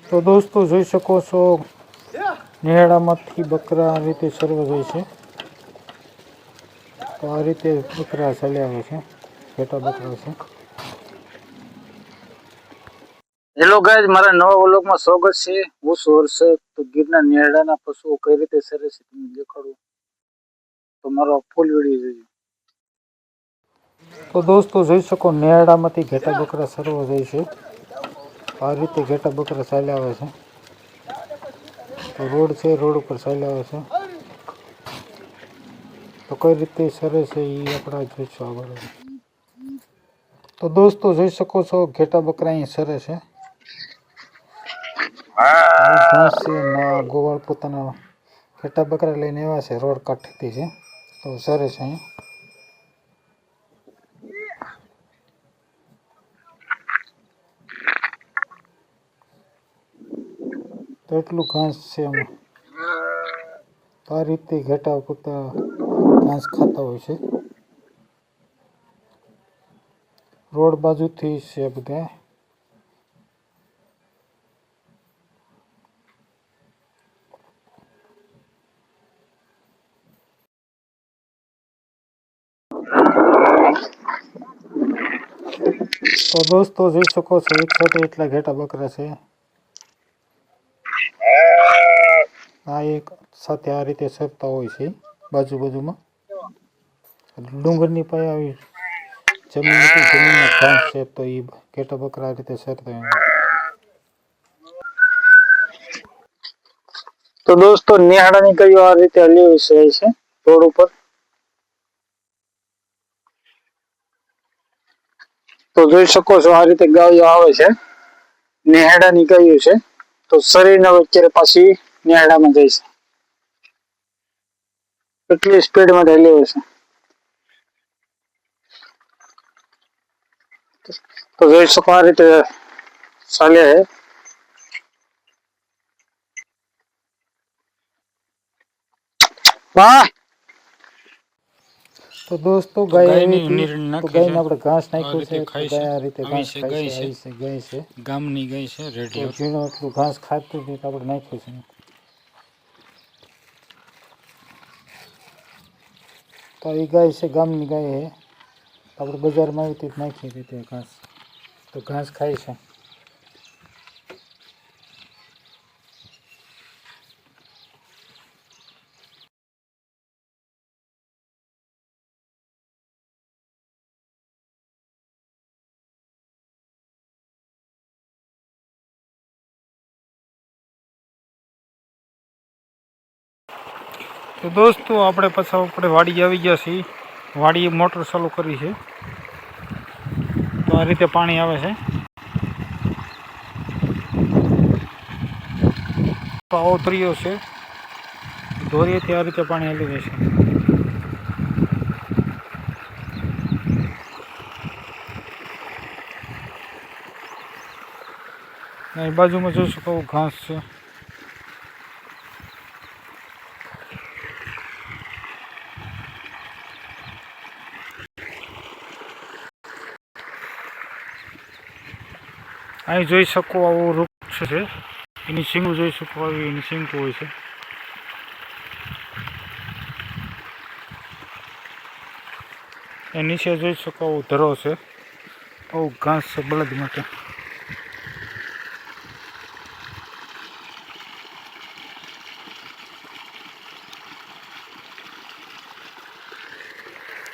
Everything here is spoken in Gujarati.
તો દોસ્તો જોઈ શકો છો નેહાળામાંથી બકરા આ રીતે સર્વ જાય છે. તો આ રીતે બકરા ચાલ્યા આવે છે, ઘેટા બકરા છે. હેલો ગાઈઝ, મારા નવા વ્લોગમાં સ્વાગત છે. હું છું હર્ષદ. તો ગીરના નેહડાના પશુઓ કઈ રીતે સરે છે તમને દેખાડું, તો મારો ફૂલ વિડીયો જોજો. તો દોસ્તો જોઈ શકો નેહાળામાંથી ઘેટા બકરા સર્વ જાય છે. આ રીતે ઘેટા બકરા ચાલ્યા આવે છે. તો રોડ છે, રોડ ઉપર ચાલ્યા આવે છે. તો કઈ રીતે સરે છે એ આપણે જોઈશું આગળ. તો દોસ્તો જોઈ શકો છો ઘેટા બકરા અહીં સરે છે. ઘાસ છે ના ગોવાળ પોતાના ઘેટા બકરા લઈને આવ્યા છે, રોડ કાંઠેથી છે. તો સરે છે અહીં. તો એટલું ઘાસ છે એમાં. તો આ રીતે ઘેટા પોતા ઘાસ ખાતા હોય છે. રોડ બાજુથી છે બધા. તો દોસ્તો જોઈ શકો છો એક સાથે એટલા ઘેટા બકરા છે. આ એક સાથે આ રીતે સરતા હોય છે બાજુમાં. ડુંગરની પાસે આવી જમીનના ઘાસ છે, તો એ ઘેટા બકરા આ રીતે સરતા હોય. તો દોસ્તો નેહાડાની ગાયો આ રીતે હલી છે રોડ ઉપર. તો જોઈ શકો છો આ રીતે ગાયો આવે છે, નેહાડાની ગાયો છે. તો શરીરના વચ્ચે પાછી નેહાડામાં જાય છે. એટલી સ્પીડમાં હલી હોય છે. તો જોઈ શકો આ રીતે ચાલે છે. વાહ. તો દોસ્તો ગાય આવી હતી, તો ગાયને આપણે ઘાસ નાખ્યું છે. તો ગાય આ રીતે ઘાસ ખાય છે. આવી છે ગાય છે, ગામની ગાય છે, રેડિયો. તો ઝીણું એટલું ઘાસ ખાતું હતું તો આપણે નાખ્યું છે. તો આવી ગાય છે, ગામની ગાય છે. આપણે બજારમાં આવી હતી નાખી હતી ઘાસ, તો ઘાસ ખાય છે. તો દોસ્તો આપણે વાડી આવી ગયા છીએ. વાડીએ મોટર ચાલુ કરી છે. તો આ રીતે પાણી આવે છે. પાવો તર્યો છે, ધોરીએથી આ રીતે પાણી હલી જાય છે. અહીં બાજુમાં જોઈ શકો ઘાસ છે. અહીં જોઈ શકો આવો વૃક્ષ છે, એની શીંગો જોઈ શકો આવી એની શીંગો હોય છે. એ નીચે જોઈ શકો આવું ધરો છે, આવું ઘાસ છે બળદ માટે.